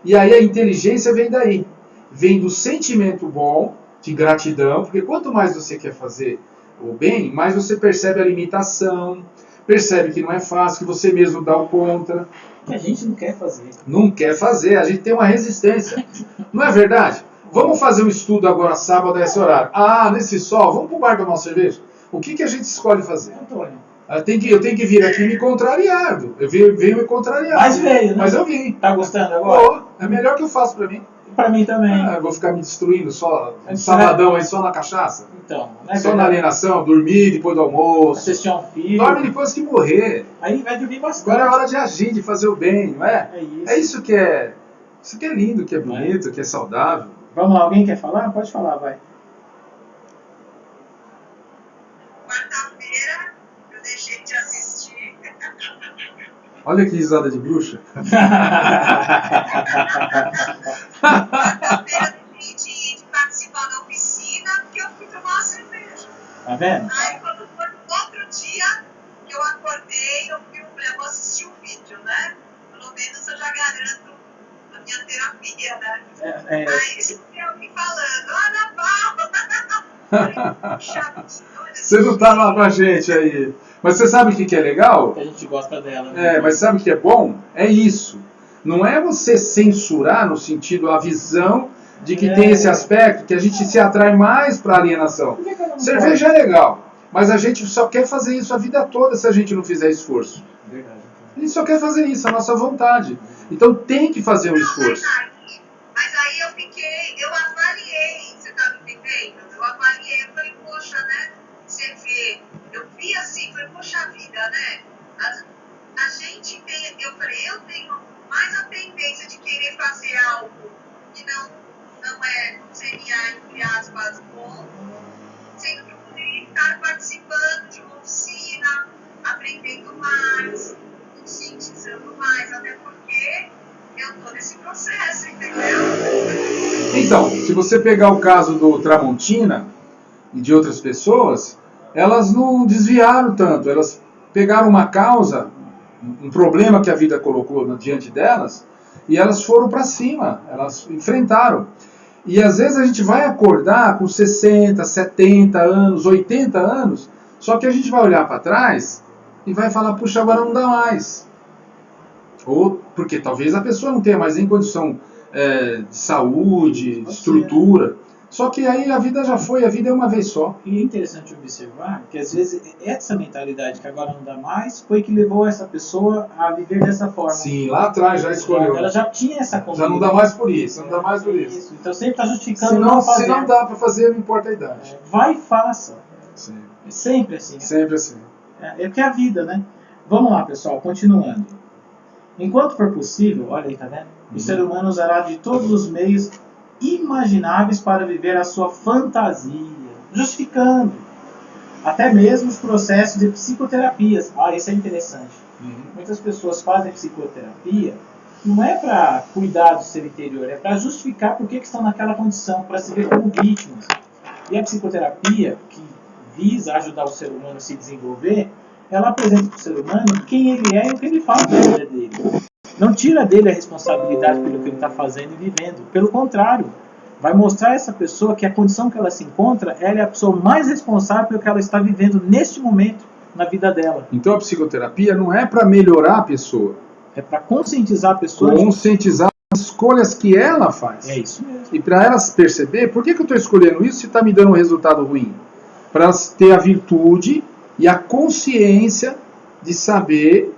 E aí a inteligência vem daí. Vem do sentimento bom, de gratidão, porque quanto mais você quer fazer o bem, mais você percebe a limitação, percebe que não é fácil, que você mesmo dá o contra. Que a gente não quer fazer. Não quer fazer, a gente tem uma resistência. Não é verdade? Vamos fazer um estudo agora sábado a esse horário. Ah, nesse sol, vamos pro bar tomar uma cerveja? O que a gente escolhe fazer? Antônio. Eu tenho que vir aqui me contrariar. Eu venho me contrariar. Mas veio, né? Mas eu vim. Tá gostando agora? É melhor que eu faço pra mim. Pra mim também. Eu vou ficar me destruindo só no sabadão aí, só na cachaça? Então, né? Só na alienação, dormir depois do almoço. Assistir a um filme. Dorme depois que morrer. Aí vai dormir bastante. Agora é hora de agir, de fazer o bem, não é? É isso que é lindo, que é bonito, que é saudável. Vamos lá, alguém quer falar? Pode falar, vai. Quarta-feira eu deixei de assistir. Olha que risada de bruxa. Quarta-feira eu deixei de participar da oficina porque eu fui tomar uma cerveja. Tá vendo? Aí quando foi no outro dia que eu acordei, eu vou assistir um vídeo, né? Pelo menos eu já garanto a minha terapia, né? Aí eu me falando, Ana Paula! Você não tá lá com a gente aí. Mas você sabe o que é legal? Que a gente gosta dela. Né? Mas sabe o que é bom? É isso. Não é você censurar no sentido, a visão de que tem esse aspecto que a gente se atrai mais para a alienação. Cerveja é legal, mas a gente só quer fazer isso a vida toda se a gente não fizer esforço. Verdade. A gente só quer fazer isso, a nossa vontade. Então tem que fazer um esforço. Mas aí eu avaliei, você tá me entendendo? Eu avaliei, eu falei, poxa, né? Você vê, eu vi assim, falei, poxa vida, né? A gente tem, eu falei, eu tenho mais a tendência de querer fazer algo que não seria, entre aspas, bom, sendo que eu poderia estar participando de uma oficina, aprendendo mais, conscientizando mais, até porque eu estou nesse processo, entendeu? Então, se você pegar o caso do Tramontina e de outras pessoas, elas não desviaram tanto, elas pegaram uma causa, um problema que a vida colocou diante delas, e elas foram para cima, elas enfrentaram. E às vezes a gente vai acordar com 60, 70 anos, 80 anos, só que a gente vai olhar para trás e vai falar, puxa, agora não dá mais. Ou porque talvez a pessoa não tenha mais nem condição de saúde, de estrutura. Só que aí a vida já foi, a vida é uma vez só. E é interessante observar que às vezes essa mentalidade que agora não dá mais foi que levou essa pessoa a viver dessa forma. Sim, lá atrás já escolheu. Ela já tinha essa conduta. Já não dá mais por isso, não dá mais por isso. Então sempre está justificando Se não fazer. Se não dá para fazer, não importa a idade. Vai e faça. Sim. É sempre assim. Sempre assim. É que é a vida, né? Vamos lá, pessoal, continuando. Enquanto for possível, olha aí, tá vendo? O ser humano usará de todos os meios imagináveis para viver a sua fantasia, justificando até mesmo os processos de psicoterapias. Isso é interessante. Muitas pessoas fazem psicoterapia não é para cuidar do seu interior, é para justificar por que estão naquela condição, para se ver como vítimas. E a psicoterapia, que visa ajudar o ser humano a se desenvolver, ela apresenta para o ser humano quem ele é e o que ele faz na vida dele. Não tira dele a responsabilidade pelo que ele está fazendo e vivendo. Pelo contrário, vai mostrar a essa pessoa que a condição que ela se encontra, ela é a pessoa mais responsável pelo que ela está vivendo neste momento na vida dela. Então a psicoterapia não é para melhorar a pessoa. É para conscientizar a pessoa. Conscientizar as escolhas que ela faz. É isso mesmo. E para elas perceber, por que eu estou escolhendo isso se está me dando um resultado ruim? Para elas ter a virtude e a consciência de saber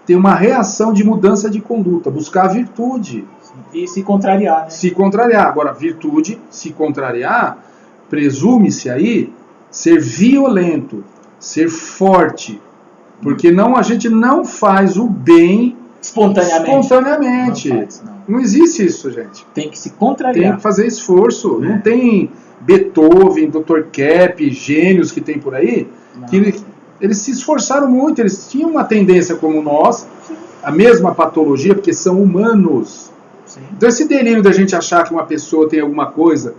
ter uma reação de mudança de conduta, buscar a virtude. E se contrariar, né? Se contrariar. Agora, virtude, se contrariar, presume-se aí ser violento, ser forte. Porque a gente não faz o bem espontaneamente. Não existe isso, gente. Tem que se contrariar. Tem que fazer esforço. Não tem Beethoven, Dr. Kepp, gênios que tem por aí, que eles se esforçaram muito, eles tinham uma tendência como nós, a mesma patologia, porque são humanos. Sim. Então esse delírio da gente achar que uma pessoa tem alguma coisa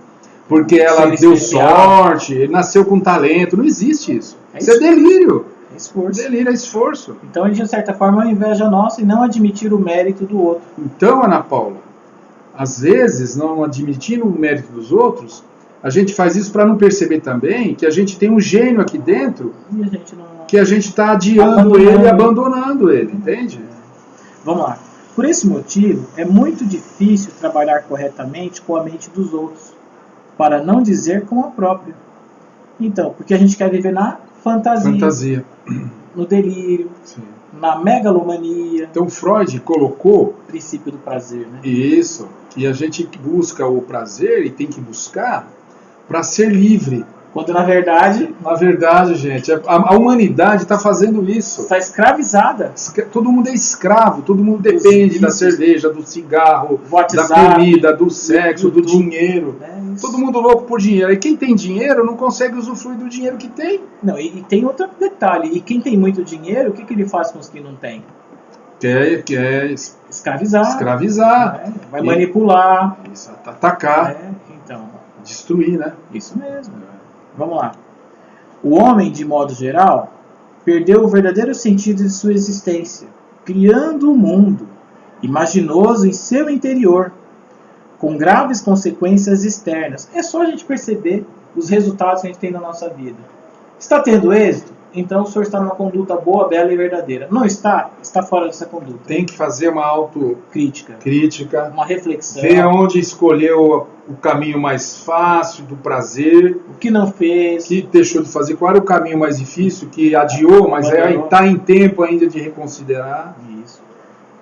porque ela deu especial, sorte, ele nasceu com talento, não existe isso. Isso é delírio. É esforço. Delírio é esforço. Então, de certa forma, é uma inveja nossa e não admitir o mérito do outro. Então, Ana Paula, às vezes, não admitindo o mérito dos outros, a gente faz isso para não perceber também que a gente tem um gênio aqui dentro e a gente não... que a gente está adiando ele e abandonando ele, entende? Vamos lá. Por esse motivo, é muito difícil trabalhar corretamente com a mente dos outros, para não dizer com a própria. Então, porque a gente quer viver na fantasia. No delírio, sim, na megalomania. Então Freud colocou o princípio do prazer, né? Isso, que a gente busca o prazer e tem que buscar para ser livre. Quando na verdade, gente, a humanidade está fazendo isso. Está escravizada. Todo mundo é escravo, todo mundo depende da cerveja, do cigarro, WhatsApp, da comida, do sexo, do dinheiro. Todo mundo louco por dinheiro. E quem tem dinheiro não consegue usufruir do dinheiro que tem. Não, e tem outro detalhe. E quem tem muito dinheiro, o que ele faz com os que não tem? Quer escravizar. Né? Vai manipular. Isso, atacar. Então. Destruir, né? Isso mesmo. Vamos lá. O homem, de modo geral, perdeu o verdadeiro sentido de sua existência, criando um mundo imaginoso em seu interior, com graves consequências externas. É só a gente perceber os resultados que a gente tem na nossa vida. Está tendo êxito? Então o senhor está numa conduta boa, bela e verdadeira. Não está? Está fora dessa conduta. Tem que fazer uma autocrítica, uma reflexão. Ver onde escolheu o caminho mais fácil, do prazer. O que não fez. O que deixou de fazer. Qual era o caminho mais difícil, que adiou, mas está em tempo ainda de reconsiderar. Isso.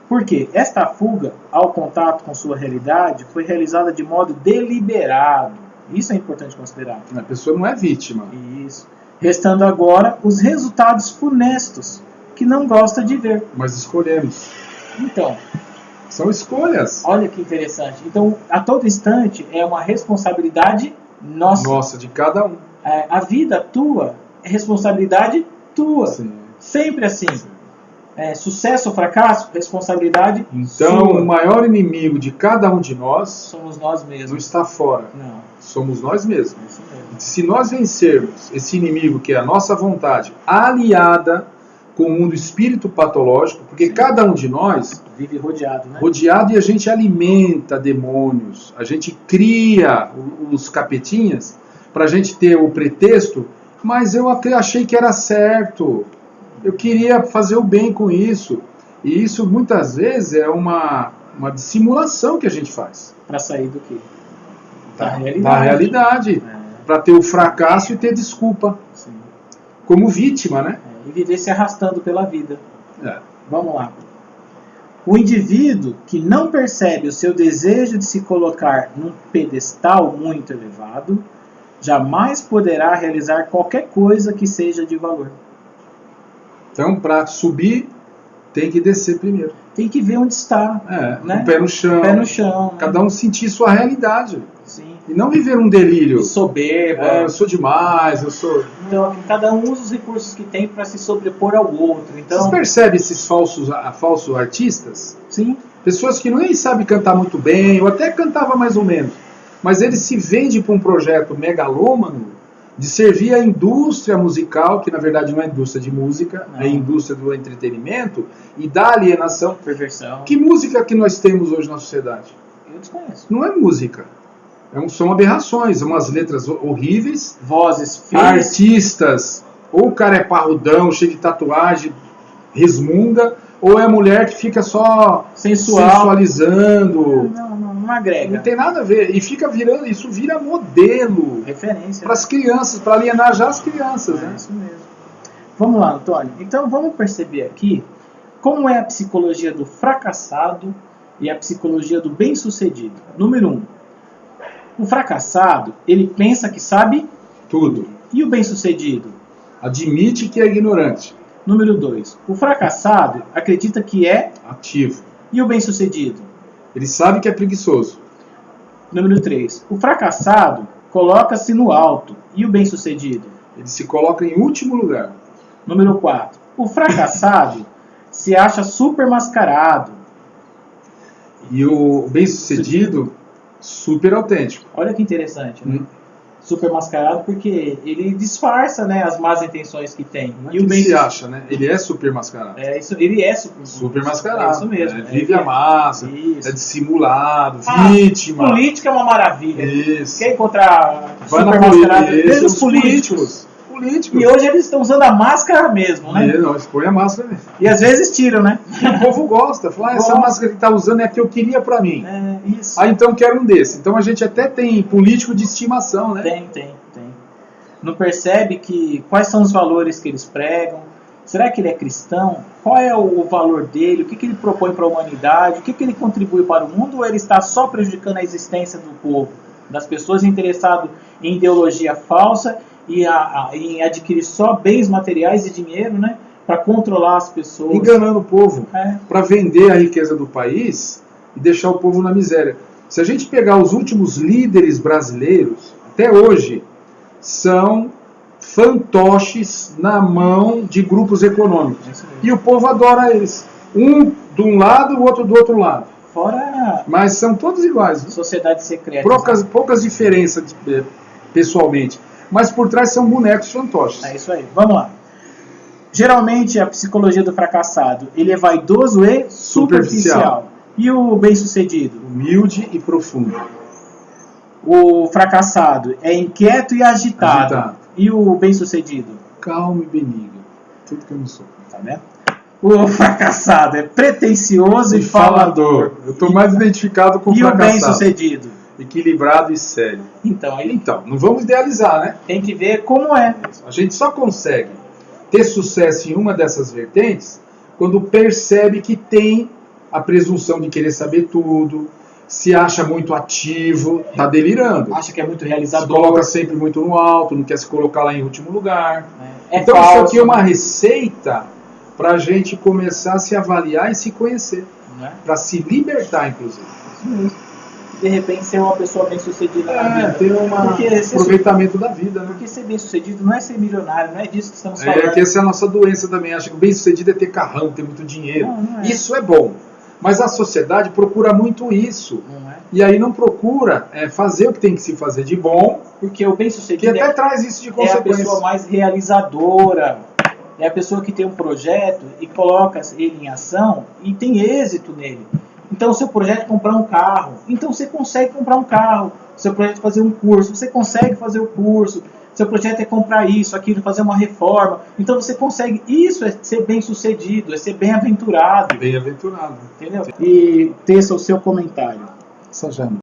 Por quê? Esta fuga ao contato com sua realidade foi realizada de modo deliberado. Isso é importante considerar. A pessoa não é vítima. Isso. Restando agora os resultados funestos, que não gosta de ver. Mas escolhemos. Então, são escolhas. Olha que interessante. Então, a todo instante é uma responsabilidade nossa. Nossa, de cada um. A vida tua é responsabilidade tua. Sim. Sempre assim. Sucesso ou fracasso, responsabilidade então, sua. O maior inimigo de cada um de nós somos nós mesmos. Não está fora. Não. Somos nós mesmos. Se nós vencermos esse inimigo que é a nossa vontade, aliada com o mundo espírito patológico, porque cada um de nós vive rodeado, né? Rodeado, e a gente alimenta demônios, a gente cria os capetinhas para a gente ter o pretexto, mas eu até achei que era certo. Eu queria fazer o bem com isso. E isso muitas vezes é uma dissimulação que a gente faz. Para sair do quê? da realidade. Para ter o fracasso e ter desculpa. Sim. Como vítima, né? E viver se arrastando pela vida. É. Vamos lá. O indivíduo que não percebe o seu desejo de se colocar num pedestal muito elevado, jamais poderá realizar qualquer coisa que seja de valor. Então, para subir, tem que descer primeiro. Tem que ver onde está. Né? O pé no chão. Pé no chão. Né? Cada um sentir sua realidade. Sim. E não viver um delírio. Soberba. Eu sou demais, eu sou... Então, cada um usa os recursos que tem para se sobrepor ao outro. Então... Vocês percebem esses falsos artistas? Sim. Pessoas que nem sabem cantar muito bem, ou até cantava mais ou menos. Mas ele se vende para um projeto megalômano de servir a indústria musical, que na verdade não é indústria de música, é indústria do entretenimento, e da alienação. Perversão. Que música que nós temos hoje na sociedade? Eu desconheço. Não é música. São aberrações, umas letras horríveis. Vozes feias. Artistas, ou o cara é parrudão, cheio de tatuagem, resmunga, ou é a mulher que fica só sensualizando. Não agrega. Não tem nada a ver. E fica virando, isso vira modelo. Referência. Para as crianças, para alienar já as crianças. É isso mesmo. Vamos lá, Antônio. Então vamos perceber aqui como é a psicologia do fracassado e a psicologia do bem-sucedido. Número 1. O fracassado, ele pensa que sabe tudo. E o bem-sucedido? Admite que é ignorante. Número 2. O fracassado acredita que é ativo. E o bem-sucedido? Ele sabe que é preguiçoso. Número 3. O fracassado coloca-se no alto. E o bem-sucedido? Ele se coloca em último lugar. Número 4. O fracassado se acha super mascarado. E o bem-sucedido, super autêntico. Olha que interessante, né? Super mascarado porque ele disfarça, né, as más intenções que tem. E o bem se acha, né? Ele é super mascarado. É isso, ele é super mascarado. É isso mesmo. Vive a massa, é dissimulado, vítima. Política é uma maravilha. Isso. Quer encontrar vai super mascarado? Veja os políticos. E hoje eles estão usando a máscara mesmo, né? Não, põe a máscara mesmo. E às vezes tiram, né? E o povo gosta. Fala, essa máscara que tá usando é a que eu queria pra mim. É, isso. Então quero um desse. Então a gente até tem político de estimação, né? Tem. Não percebe quais são os valores que eles pregam? Será que ele é cristão? Qual é o valor dele? O que ele propõe para a humanidade? O que ele contribui para o mundo? Ou ele está só prejudicando a existência do povo? Das pessoas interessadas em ideologia falsa e em adquirir só bens materiais e dinheiro, né, para controlar as pessoas. Enganando o povo, para vender a riqueza do país e deixar o povo na miséria. Se a gente pegar os últimos líderes brasileiros, até hoje, são fantoches na mão de grupos econômicos. E o povo adora eles. Um de um lado, o outro do outro lado. Mas são todos iguais. Sociedade secreta. Poucas diferenças pessoalmente. Mas por trás são bonecos fantoches. É isso aí. Vamos lá. Geralmente a psicologia do fracassado, ele é vaidoso e superficial. E o bem-sucedido? Humilde e profundo. O fracassado é inquieto e agitado. E o bem-sucedido? Calmo e benigno. Tudo que eu não sou. Tá vendo? O fracassado é pretensioso e falador. Eu estou mais identificado com o fracassado. E o bem-sucedido? Equilibrado e sério. Então, não vamos idealizar, né? Tem que ver como é. A gente só consegue ter sucesso em uma dessas vertentes quando percebe que tem a presunção de querer saber tudo, se acha muito ativo, tá delirando. Acha que é muito realizador. Se coloca sempre muito no alto, não quer se colocar lá em último lugar. Então falso, isso aqui é uma receita para a gente começar a se avaliar e se conhecer. Para se libertar, inclusive. Isso mesmo. De repente ser uma pessoa bem-sucedida na vida. Ter um aproveitamento da vida. Né? Porque ser bem-sucedido não é ser milionário, não é disso que estamos falando. Que essa é a nossa doença também. Acha que o bem-sucedido é ter carrão, ter muito dinheiro. Não é. Isso é bom. Mas a sociedade procura muito isso. E aí não procura fazer o que tem que se fazer de bom. Porque o bem-sucedido que até traz isso de consequência. É a pessoa mais realizadora. É a pessoa que tem um projeto e coloca ele em ação e tem êxito nele. Então, o seu projeto é comprar um carro. Então, você consegue comprar um carro. O seu projeto é fazer um curso. Você consegue fazer o curso. O seu projeto é comprar isso, aquilo, fazer uma reforma. Então, você consegue. Isso é ser bem-sucedido, é ser bem-aventurado. Bem-aventurado. Entendeu? E teça o seu comentário. Sajana.